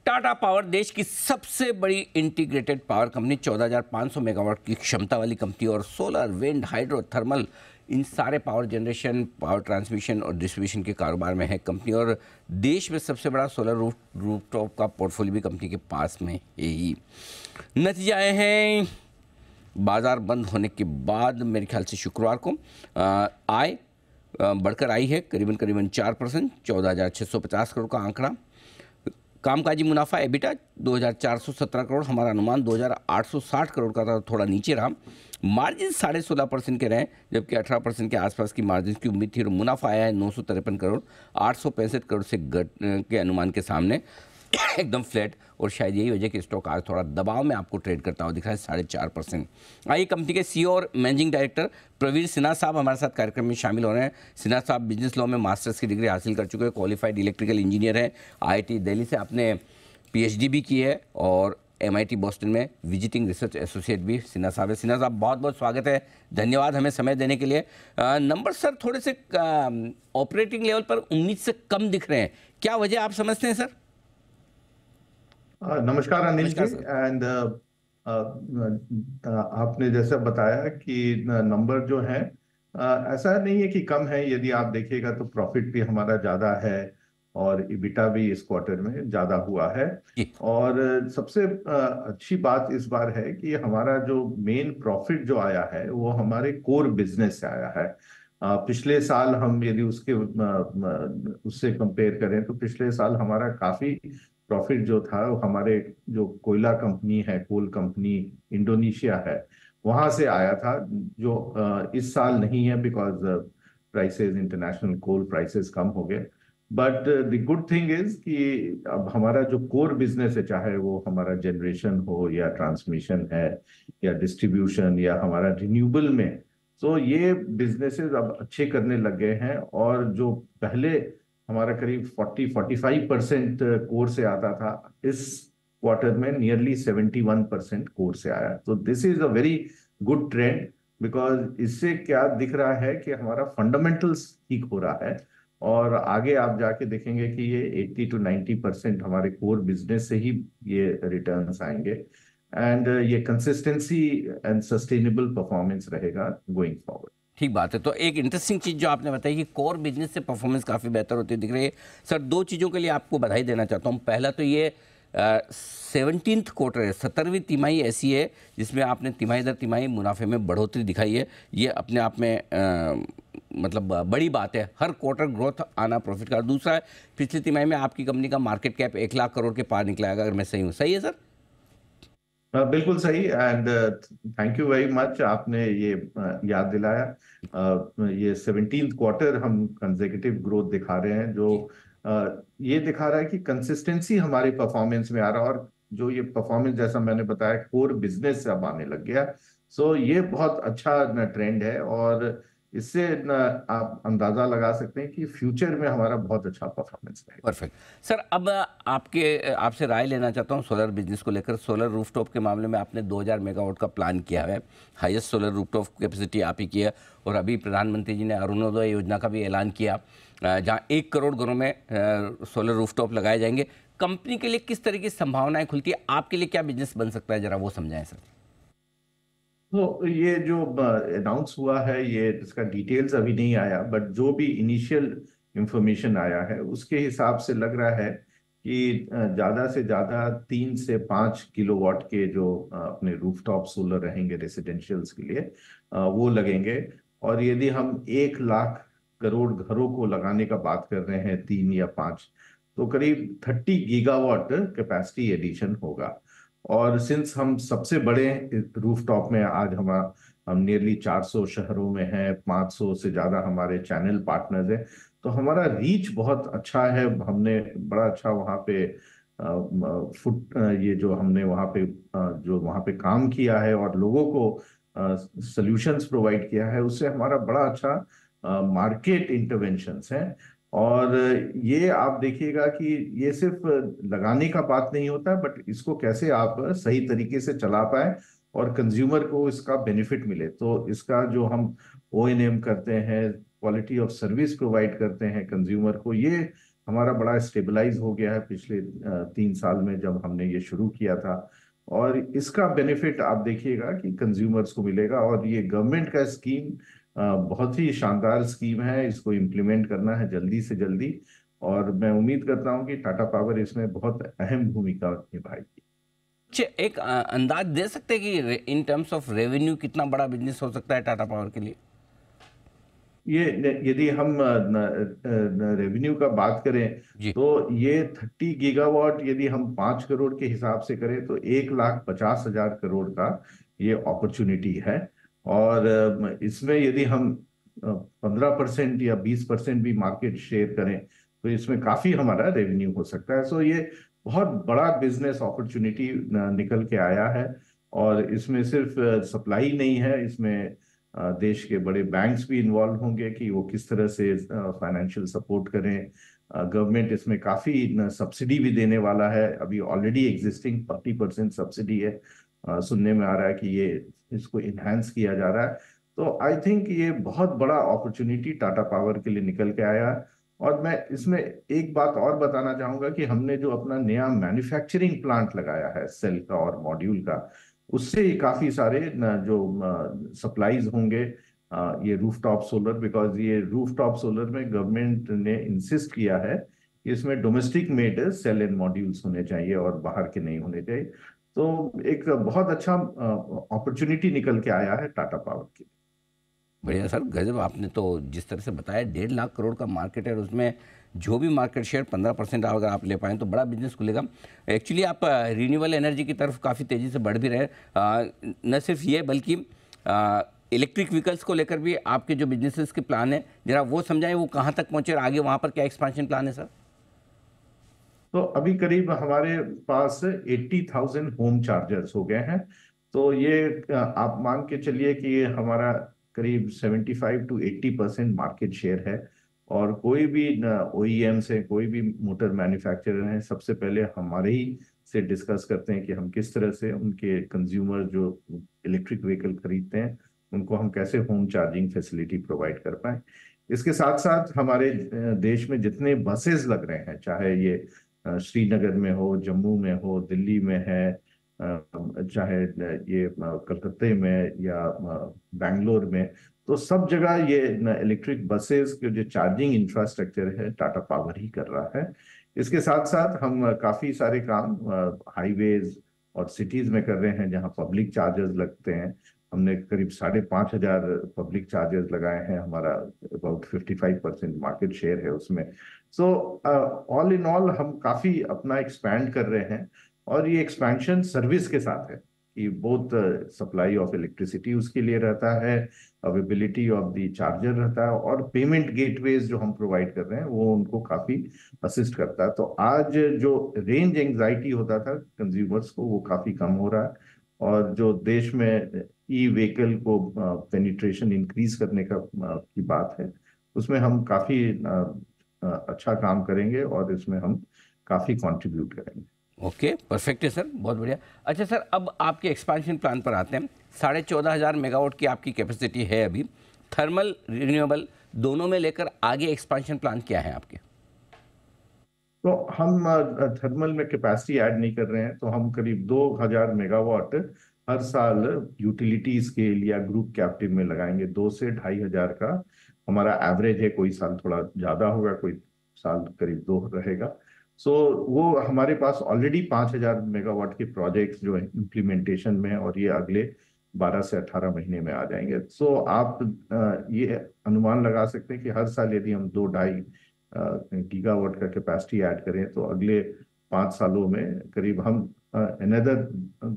Tata power देश की सबसे बड़ी इंटीग्रेटेड पावर कंपनी, 14,500 मेगावाट की क्षमता वाली कंपनी और सोलर, विंड, हाइड्रो, थर्मल, इन सारे पावर जनरेशन, पावर ट्रांसमिशन और डिस्ट्रीब्यूशन के कारोबार में है कंपनी। और देश में सबसे बड़ा सोलर रूफटॉप का पोर्टफोलियो भी कंपनी के पास में है ही। नतीजे आए हैं बाजार बंद होने के बाद, मेरे ख्याल से शुक्रवार को। आय बढ़कर आई है करीबन 4%, 14,650 करोड़ का आंकड़ा। कामकाजी मुनाफा एबिटा 2,417 करोड़, हमारा अनुमान 2,860 करोड़ का था, थोड़ा नीचे रहा। मार्जिन 16.5% के रहे, जबकि 18% के आसपास की मार्जिन की उम्मीद थी। और मुनाफा आया है 953 करोड़, 865 करोड़ से के अनुमान के सामने एकदम फ्लैट। और शायद यही वजह कि स्टॉक आज थोड़ा दबाव में आपको ट्रेड करता हुआ दिख रहा है, 4.5%। आइए कंपनी के सीईओ और मैनेजिंग डायरेक्टर प्रवीर सिन्हा साहब हमारे साथ कार्यक्रम में शामिल हो रहे हैं। सिन्हा साहब बिजनेस लॉ में मास्टर्स की डिग्री हासिल कर चुके हैं, क्वालिफाइड इलेक्ट्रिकल इंजीनियर हैं। IIT दिल्ली से आपने PhD भी की है और MIT बॉस्टन में विजिटिंग रिसर्च एसोसिएट भी सिन्हा साहब है। सिन्हा साहब बहुत बहुत स्वागत है, धन्यवाद हमें समय देने के लिए। नंबर सर थोड़े से ऑपरेटिंग लेवल पर 19 से कम दिख रहे हैं, क्या वजह आप समझते हैं सर? नमस्कार अनिल जी। एंड आपने जैसा बताया कि नंबर जो है ऐसा नहीं है कि कम है। यदि आप देखिएगा तो प्रॉफिट भी हमारा ज्यादा है और EBITDA भी इस क्वार्टर में ज्यादा हुआ है। और सबसे अच्छी बात इस बार है कि हमारा जो मेन प्रॉफिट जो आया है वो हमारे कोर बिजनेस से आया है। पिछले साल हम यदि उससे कंपेयर करें तो पिछले साल हमारा काफी प्रॉफिट जो था हमारे जो कोयला कंपनी है, कोल कंपनी इंडोनेशिया है, वहां से आया था, जो इस साल नहीं है because prices, international coal prices कम हो गए। But the good thing is कि अब हमारा जो कोर बिजनेस है, चाहे वो हमारा जनरेशन हो या ट्रांसमिशन है या डिस्ट्रीब्यूशन या हमारा रिन्यूएबल में, तो ये बिजनेसेस अब अच्छे करने लग गए हैं। और जो पहले हमारा करीब 40-45% कोर से आता था, इस क्वार्टर में नियरली 71% कोर से आया। तो this is a very good trend, because इससे क्या दिख रहा है कि हमारा फंडामेंटल्स ठीक हो रहा है। और आगे आप जाके देखेंगे कि ये 80-90% हमारे कोर बिजनेस से ही ये रिटर्न्स आएंगे। एंड ये कंसिस्टेंसी एंड सस्टेनेबल परफॉर्मेंस रहेगा गोइंग फॉरवर्ड। ठीक बात है। तो एक इंटरेस्टिंग चीज़ जो आपने बताई कि कोर बिजनेस से परफॉर्मेंस काफ़ी बेहतर होती दिख रही है। सर दो चीज़ों के लिए आपको बधाई देना चाहता हूँ। पहला तो ये 17th क्वार्टर है, 17वीं तिमाही ऐसी है जिसमें आपने तिमाही दर तिमाही मुनाफे में बढ़ोतरी दिखाई है। ये अपने आप में मतलब बड़ी बात है, हर क्वार्टर ग्रोथ आना प्रॉफिट का। दूसरा है पिछली तिमाही में आपकी कंपनी का मार्केट कैप 1 लाख करोड़ के पार निकला है, अगर मैं सही हूँ। सही है सर? बिल्कुल सही। And thank you very much, आपने ये याद दिलाया। ये 17th क्वार्टर हम कंसेक्यूटिव ग्रोथ दिखा रहे हैं, जो ये दिखा रहा है कि कंसिस्टेंसी हमारे परफॉर्मेंस में आ रहा है। और जो ये परफॉर्मेंस, जैसा मैंने बताया, कोर बिजनेस से अब आने लग गया। सो ये बहुत अच्छा ट्रेंड है और इससे आप अंदाजा लगा सकते हैं कि फ्यूचर में हमारा बहुत अच्छा परफॉर्मेंस रहेगा। Perfect sir. अब आपसे राय लेना चाहता हूँ सोलर बिजनेस को लेकर। सोलर रूफटॉप के मामले में आपने 2000 मेगावाट का प्लान किया है, हाईएस्ट सोलर रूफटॉप कैपेसिटी आप ही की है। और अभी प्रधानमंत्री जी ने अरुणोदय योजना का भी ऐलान किया, जहाँ 1 करोड़ घरों में सोलर रूफटॉप लगाए जाएंगे। कंपनी के लिए किस तरह की संभावनाएं खुलती है, आपके लिए क्या बिजनेस बन सकता है, जरा वो समझाएं सर। तो ये जो अनाउंस हुआ है, ये इसका डिटेल्स अभी नहीं आया, बट जो भी इनिशियल इंफॉर्मेशन आया है उसके हिसाब से लग रहा है कि ज्यादा से ज्यादा 3 से 5 किलोवाट के जो अपने रूफटॉप सोलर रहेंगे रेसिडेंशियल्स के लिए, वो लगेंगे। और यदि हम 1 लाख करोड़ घरों को लगाने का बात कर रहे हैं, 3 या 5, तो करीब 30 गीगावाट कैपेसिटी एडिशन होगा। और सिंस हम सबसे बड़े रूफटॉप में आज हम नियरली 400 शहरों में हैं, 500 से ज्यादा हमारे चैनल पार्टनर्स हैं, तो हमारा रीच बहुत अच्छा है। हमने बड़ा अच्छा वहाँ पे ये जो हमने वहाँ पे जो वहाँ पे काम किया है और लोगों को सॉल्यूशंस प्रोवाइड किया है, उससे हमारा बड़ा अच्छा मार्केट इंटरवेंशंस हैं। और ये आप देखिएगा कि ये सिर्फ लगाने का बात नहीं होता, बट इसको कैसे आप सही तरीके से चला पाए और कंज्यूमर को इसका बेनिफिट मिले। तो इसका जो हम O&M करते हैं, क्वालिटी ऑफ सर्विस प्रोवाइड करते हैं कंज्यूमर को, ये हमारा बड़ा स्टेबलाइज हो गया है पिछले 3 साल में जब हमने ये शुरू किया था। और इसका बेनिफिट आप देखिएगा कि कंज्यूमर्स को मिलेगा। और ये गवर्नमेंट का स्कीम बहुत ही शानदार स्कीम है, इसको इम्प्लीमेंट करना है जल्दी से जल्दी। और मैं उम्मीद करता हूँ कि टाटा पावर इसमें बहुत अहम भूमिका निभाएगी। अच्छा, एक अंदाज दे सकते हैं कि इन टर्म्स ऑफ रेवेन्यू कितना बड़ा बिजनेस हो सकता है टाटा पावर के लिए? ये यदि हम रेवेन्यू का बात करें जी। तो ये 30 गीगावाट यदि हम 5 करोड़ के हिसाब से करें तो 1,50,000 करोड़ का ये अपॉर्चुनिटी है। और इसमें यदि हम 15% या 20% भी मार्केट शेयर करें तो इसमें काफी हमारा रेवेन्यू हो सकता है। सो ये बहुत बड़ा बिजनेस अपॉर्चुनिटी निकल के आया है। और इसमें सिर्फ सप्लाई नहीं है, इसमें देश के बड़े बैंक्स भी इन्वॉल्व होंगे कि वो किस तरह से फाइनेंशियल सपोर्ट करें। गवर्नमेंट इसमें काफी सब्सिडी भी देने वाला है। अभी ऑलरेडी एग्जिस्टिंग 40% सब्सिडी है। सुनने में आ रहा है कि ये इसको इन्हांस किया जा रहा है। तो आई थिंक ये बहुत बड़ा अपॉर्चुनिटी टाटा पावर के लिए निकल के आया है। और मैं इसमें एक बात और बताना चाहूंगा कि हमने जो अपना नया मैन्युफैक्चरिंग प्लांट लगाया है सेल का और मॉड्यूल का, उससे ही काफी सारे जो सप्लाईज होंगे ये रूफटॉप सोलर। बिकॉज ये रूफटॉप सोलर में गवर्नमेंट ने इंसिस्ट किया है कि इसमें domestic made cell and modules होने चाहिए और बाहर के नहीं होने चाहिए। तो एक बहुत अच्छा अपॉर्चुनिटी निकल के आया है टाटा पावर के। बढ़िया सर, गजब। आपने तो जिस तरह से बताया 1.5 लाख करोड़ का मार्केट है और उसमें जो भी मार्केट शेयर 15% अगर आप ले पाएँ तो बड़ा बिजनेस खुलेगा। एक्चुअली आप रिन्यूएबल एनर्जी की तरफ काफ़ी तेज़ी से बढ़ भी रहे हैं। न सिर्फ ये बल्कि इलेक्ट्रिक व्हीकल्स को लेकर भी आपके जो बिजनेसेस के प्लान है, जरा वो समझाएं, वो कहाँ तक पहुँचे और आगे वहाँ पर क्या एक्सपेंशन प्लान है सर? तो अभी करीब हमारे पास 80,000 होम चार्जर्स हो गए हैं। तो ये आप मान के चलिए कि ये हमारा करीब 75 to 80% मार्केट शेयर है। और कोई भी ओईएम से कोई भी मोटर मैन्युफैक्चरर हैं, सबसे पहले हमारे ही से डिस्कस करते हैं कि हम किस तरह से उनके कंज्यूमर जो इलेक्ट्रिक व्हीकल खरीदते हैं उनको हम कैसे होम चार्जिंग फैसिलिटी प्रोवाइड कर पाए। इसके साथ साथ हमारे देश में जितने बसेस लग रहे हैं, चाहे ये श्रीनगर में हो, जम्मू में हो, दिल्ली में है, चाहे ये कलकत्ते में या बैंगलोर में, तो सब जगह ये इलेक्ट्रिक बसेस के जो चार्जिंग इंफ्रास्ट्रक्चर है टाटा पावर ही कर रहा है। इसके साथ साथ हम काफी सारे काम हाईवेज और सिटीज में कर रहे हैं जहां पब्लिक चार्जर्स लगते हैं। हमने करीब 5,500 पब्लिक चार्जर्स लगाए हैं। हमारा अबाउट 55% मार्केट शेयर है उसमें। सो ऑल इन ऑल हम काफी अपना एक्सपैंड कर रहे हैं। और ये एक्सपेंशन सर्विस के साथ है कि बहुत सप्लाई ऑफ इलेक्ट्रिसिटी उसके लिए रहता है, अवेलेबिलिटी ऑफ द चार्जर रहता है, और पेमेंट गेटवेज जो हम प्रोवाइड कर रहे हैं वो उनको काफी असिस्ट करता है। तो आज जो रेंज एंजाइटी होता था कंज्यूमर्स को वो काफी कम हो रहा है। और जो देश में ई व्हीकल को पेनिट्रेशन इंक्रीज करने की बात है, उसमें हम काफी अच्छा काम करेंगे और इसमें हम काफी कंट्रीब्यूट करेंगे। ओके, परफेक्ट है सर, बहुत बढ़िया। अच्छा सर, अब आपके एक्सपेंशन प्लान पर आते हैं। 14,500 मेगावाट की आपकी कैपेसिटी है अभी। थर्मल रिन्यूएबल दोनों में लेकर आगे एक्सपेंशन प्लान क्या है आपके? तो हम थर्मल में कैपेसिटी ऐड नहीं कर रहे हैं। तो हम करीब 2,000 मेगावाट हर साल यूटिलिटी स्केल या ग्रुप कैप्टिव में लगाएंगे। 2 से 2,500 का हमारा एवरेज है। कोई साल थोड़ा ज्यादा होगा, कोई साल करीब 2 रहेगा। सो वो हमारे पास ऑलरेडी 5,000 मेगावाट के प्रोजेक्ट्स जो है इम्प्लीमेंटेशन में है, और ये अगले 12 से 18 महीने में आ जाएंगे। सो आप ये अनुमान लगा सकते हैं कि हर साल यदि हम 2-2.5 गीगावाट का कैपेसिटी ऐड करें तो अगले 5 सालों में करीब हम अनदर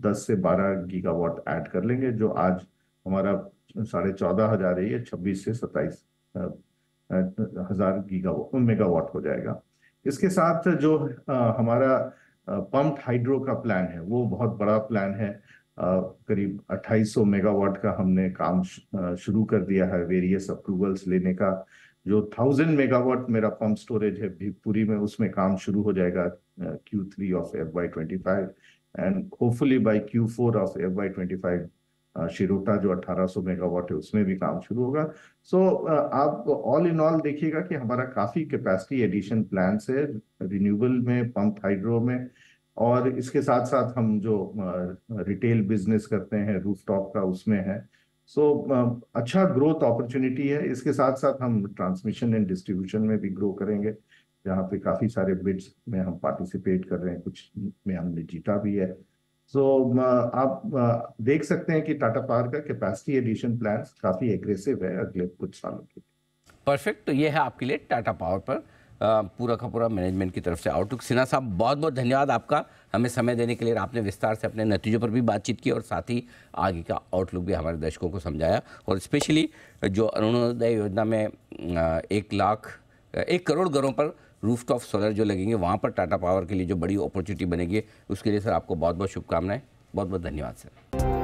10 से 12 गीगावाट ऐड कर लेंगे। जो आज हमारा 14,500 है, ये 26 से 27 हजार गीगावाट मेगावाट हो जाएगा। इसके साथ जो हमारा पंप्ड हाइड्रो का प्लान है वो बहुत बड़ा प्लान है। करीब 2,800 मेगावाट का हमने काम शुरू कर दिया है वेरियस अप्रूवल्स लेने का। जो 1,000 मेगावाट मेरा पंप स्टोरेज है भिगपुरी में, उसमें काम शुरू हो जाएगा Q3 of FY25। And hopefully by Q4 of FY25 शिरोटा जो 1800 मेगावाट है उसमें भी काम शुरू होगा। सो आप ऑल इन ऑल देखिएगा कि हमारा काफी कैपेसिटी एडिशन प्लान्स है रिन्यूएबल में, पंप हाइड्रो में, और इसके साथ साथ हम जो रिटेल बिजनेस करते हैं रूफटॉप का उसमें है। सो अच्छा ग्रोथ अपॉर्चुनिटी है। इसके साथ साथ हम ट्रांसमिशन एंड डिस्ट्रीब्यूशन में भी ग्रो करेंगे, जहाँ पे काफी सारे बिड्स में हम पार्टिसिपेट कर रहे हैं, कुछ में हमने जीता भी है। सो आप देख सकते हैं कि टाटा पावर का कैपेसिटी एडिशन प्लान्स काफी एग्रेसिव है अगले कुछ सालों के लिए। परफेक्ट। तो ये है आपके लिए टाटा पावर पर पूरा का पूरा मैनेजमेंट की तरफ से आउटलुक। सिन्हा साहब, बहुत बहुत धन्यवाद आपका हमें समय देने के लिए। आपने विस्तार से अपने नतीजों पर भी बातचीत की और साथ ही आगे का आउटलुक भी हमारे दर्शकों को समझाया, और स्पेशली जो अरुणोदय योजना में 1 करोड़ घरों पर रूफटॉप सोलर जो लगेंगे, वहाँ पर टाटा पावर के लिए जो बड़ी अपॉर्चुनिटी बनेगी, उसके लिए सर आपको बहुत बहुत शुभकामनाएं। बहुत बहुत धन्यवाद सर।